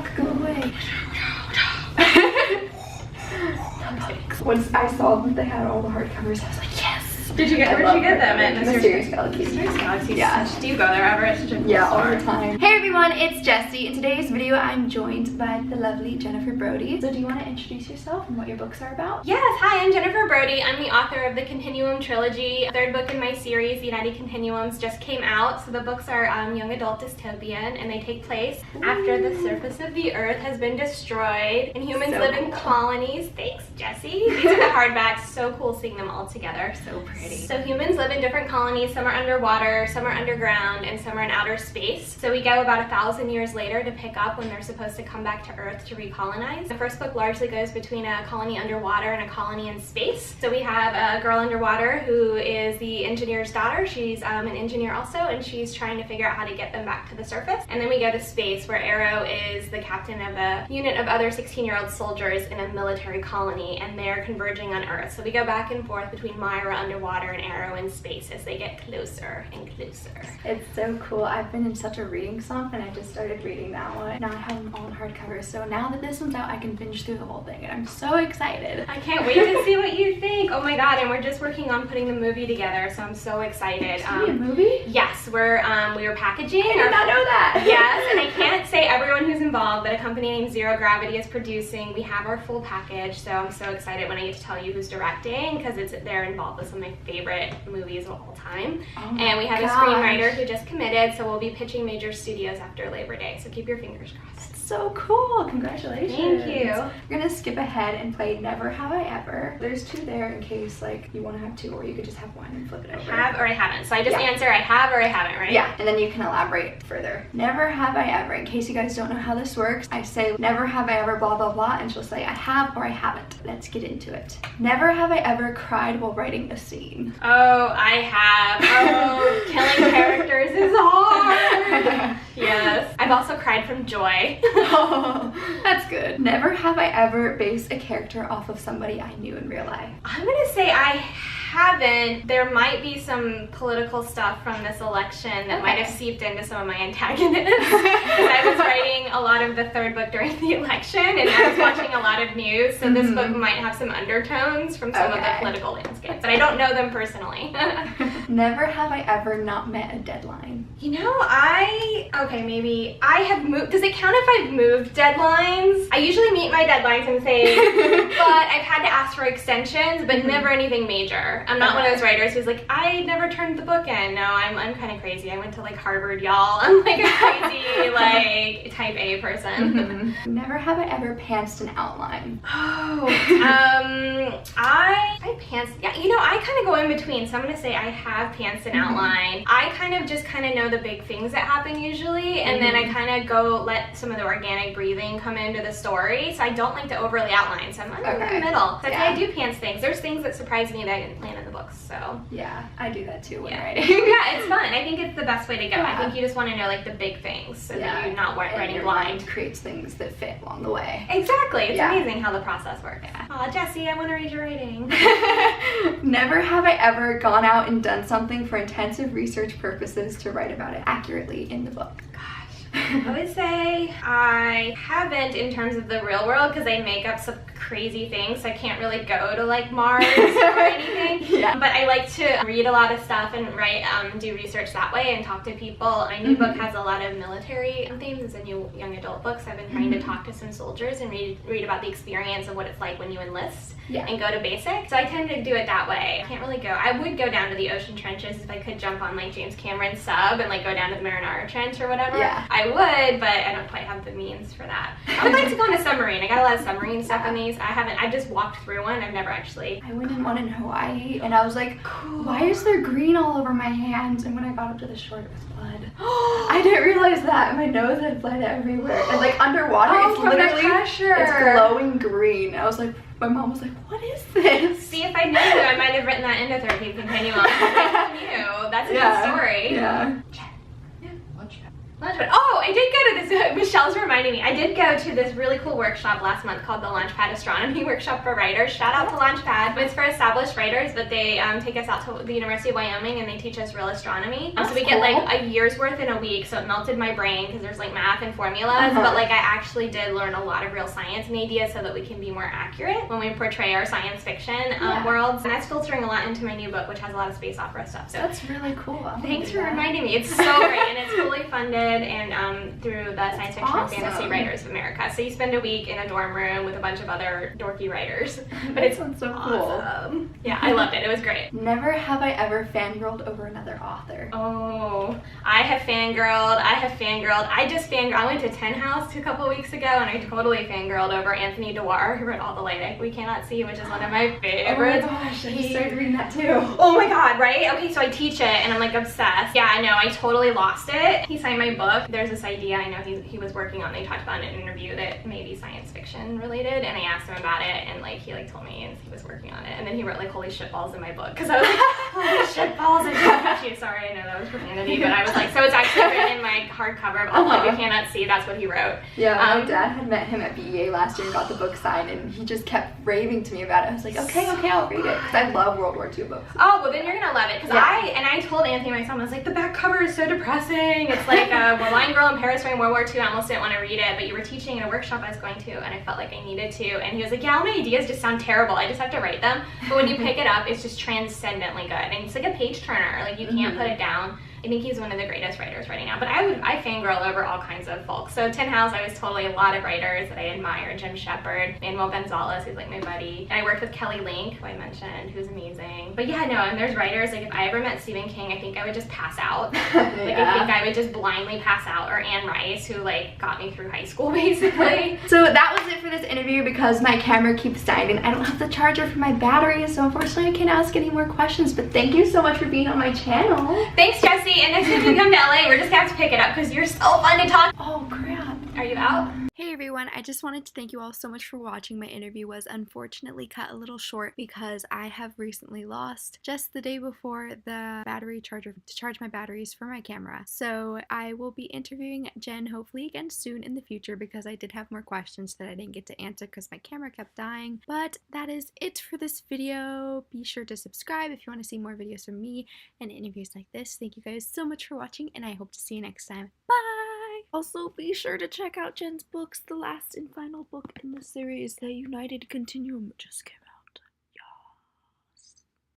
duck, go away. Once I saw that they had all the hardcovers, I was like, yes. Where'd you get them? At Mysterious Galaxies. Yeah. Do you go there ever? It's such a cool store. All the time. Hey everyone, it's Jessie. In today's video, I'm joined by the lovely Jennifer Brody. So do you want to introduce yourself and what your books are about? Yes, hi, I'm Jennifer Brody. I'm the author of the Continuum trilogy. Third book in my series, The United Continuums, just came out. So the books are young adult dystopian, and they take place after the surface of the earth has been destroyed and humans live in colonies. Thanks, Jessie. These are the hardbacks. So cool seeing them all together. So pretty. So humans live in different colonies. Some are underwater, some are underground, and some are in outer space. So we go about 1,000 years later to pick up when they're supposed to come back to Earth to recolonize. The first book largely goes between a colony underwater and a colony in space. So we have a girl underwater who is the engineer's daughter. She's an engineer also, and she's trying to figure out how to get them back to the surface. And then we go to space, where Arrow is the captain of a unit of other 16-year-old soldiers in a military colony, and they're converging on Earth. So we go back and forth between Myra underwater and Arrow in space as they get closer and closer. It's so cool. I've been in such a reading slump, and I just started reading that one. Now I have them all in hardcover, so now that this one's out, I can binge through the whole thing, and I'm so excited. I can't wait to see what you think. Oh my god, and we're just working on putting the movie together, so I'm so excited. A movie? Yes, we were packaging. I did not know that. Yes, and I can't say everyone who's involved, but a company named Zero Gravity is producing. We have our full package, so I'm so excited when I get to tell you who's directing, because they're involved with some of my favorite movies of all time. And we have a screenwriter who just committed, so we'll be pitching major studios after Labor Day, so keep your fingers crossed. That's so cool. Congratulations. Thank you. We're gonna skip ahead and play Never Have I Ever. There's two there in case like you want to have two, or you could just have one and flip it over. I have or I haven't. So I just answer I have or I haven't, right? Yeah, and then you can elaborate further. Never have I ever. In case you guys don't know how this works, I say never have I ever blah blah blah, and she'll say I have or I haven't. Let's get into it. Never have I ever cried while writing a scene. Oh, I have. Oh, killing characters is hard. Yes. I've also cried from joy. Oh, that's good. Never have I ever based a character off of somebody I knew in real life. I'm gonna say I haven't. There might be some political stuff from this election that might have seeped into some of my antagonists. Because I was writing a lot of the third book during the election, and I was watching a lot of news, so this book might have some undertones from some of the political landscapes, but I don't know them personally. Never have I ever not met a deadline. You know, maybe I have moved. Does it count if I've moved deadlines? I usually meet my deadlines and say, but I've had to ask for extensions, but never anything major. I'm not one of those writers who's like, I never turned the book in. No, I'm kind of crazy. I went to like Harvard, y'all. I'm like a crazy like type A person. Never have I ever pantsed an outline. Oh, I pants. Yeah, you know, I kind of go in between. So I'm gonna say I have pantsed an outline. I kind of know the big things that happen usually, and then I kind of go let some of the organic breathing come into the story. So I don't like to overly outline. So I'm in the middle. So I do pants things. There's things that surprise me that I didn't plan in the books. So yeah, I do that too when writing. Yeah, it's fun. I think it's the best way to go. I think you just want to know like the big things, so that you're not writing blind. Mind creates things that fit along the way. Exactly. It's amazing how the process works. Aw, Jessie, I want to read your writing. Never have I ever gone out and done something for intensive research purposes to write about it accurately in the book. I would say I haven't in terms of the real world, because I make up some crazy things, so I can't really go to like Mars or anything. But I like to read a lot of stuff and write, do research that way and talk to people. My new book has a lot of military themes. It's a new young adult book, so I've been trying to talk to some soldiers and read about the experience of what it's like when you enlist and go to basic. So I tend to do it that way. I can't really go. I would go down to the ocean trenches if I could jump on like James Cameron's sub and like go down to the Marinara Trench or whatever. I would, but I don't quite have the means for that. I would like to go on a submarine. I got a lot of submarine stuff in these. I just walked through one. I've never actually. I went in one in Hawaii, and I was like, why is there green all over my hands? And when I got up to the shore, it was blood. I didn't realize that. My nose had blood everywhere. And like underwater, it's literally, it's glowing green. I was like, my mom was like, what is this? See, if I knew you, I might have written that into 13th Continuum. That's a good story. Yeah. Launchpad. Oh, I did go to this, Michelle's reminding me. I did go to this really cool workshop last month called the Launchpad Astronomy Workshop for Writers. Shout out to Launchpad. It's for established writers, but they take us out to the University of Wyoming and they teach us real astronomy. So we get like a year's worth in a week, so it melted my brain because there's like math and formulas, but like I actually did learn a lot of real science and ideas so that we can be more accurate when we portray our science fiction worlds. And that's filtering a lot into my new book, which has a lot of space opera stuff. So that's really cool. Thanks for reminding me. It's so great, and it's fully funded and through the Science Fiction and Fantasy Writers of America. So you spend a week in a dorm room with a bunch of other dorky writers, but it sounds so cool. Yeah, I loved it. It was great. Never have I ever fangirled over another author. Oh, I have fangirled. I just fangirled. I went to Ten House a couple weeks ago, and I totally fangirled over Anthony Dewar, who wrote All the Light We Cannot See, which is one of my favorites. Oh my gosh, I just started reading that too. Oh my god, right? Okay, so I teach it, and I'm like obsessed. Yeah, I know, I totally lost it. He signed my book. There's this idea I know he was working on. They talked about in an interview that may be science fiction related, and I asked him about it, and like he like told me and he was working on it, and then he wrote like holy shitballs in my book because I was like holy shitballs. I told you. Sorry, I know that was profanity, but I was like, so it's actually written in my hardcover of All Light We Cannot See. That's what he wrote. Yeah, my dad had met him at BEA last year and got the book signed, and he just kept raving to me about it. I was like, okay, I'll read it because I love World War II books. Oh, well then you're gonna love it because I told Anthony, my son, I was like, the back cover is so depressing. It's like a blind girl in Paris during World War II. I almost didn't want to read it, but you were teaching in a workshop I was going to, and I felt like I needed to. And he was like, yeah, all my ideas just sound terrible. I just have to write them. But when you pick it up, it's just transcendently good, and it's like a page turner. Like you can't put it down. I think he's one of the greatest writers right now, but I fangirl over all kinds of folks. So Tin House, I was totally a lot of writers that I admire. Jim Shepard, Manuel Gonzalez, who's like my buddy. And I worked with Kelly Link, who I mentioned, who's amazing. But yeah, no, and there's writers, like if I ever met Stephen King, I think I would just pass out. Like I think I would just blindly pass out, or Anne Rice, who like got me through high school basically. So that was it for this interview because my camera keeps dying and I don't have the charger for my battery, so unfortunately I can't ask any more questions, but thank you so much for being on my channel. Thanks, Jesy. And next time we come to LA, we're just gonna have to pick it up because you're so fun to talk. Oh crap. Are you out? Hey everyone, I just wanted to thank you all so much for watching. My interview was unfortunately cut a little short because I have recently lost just the day before the battery charger to charge my batteries for my camera. So I will be interviewing Jen hopefully again soon in the future because I did have more questions that I didn't get to answer because my camera kept dying. But that is it for this video. Be sure to subscribe if you want to see more videos from me and interviews like this. Thank you guys so much for watching and I hope to see you next time. Bye! Also, be sure to check out Jen's books, the last and final book in the series, The United Continuum. Just kidding.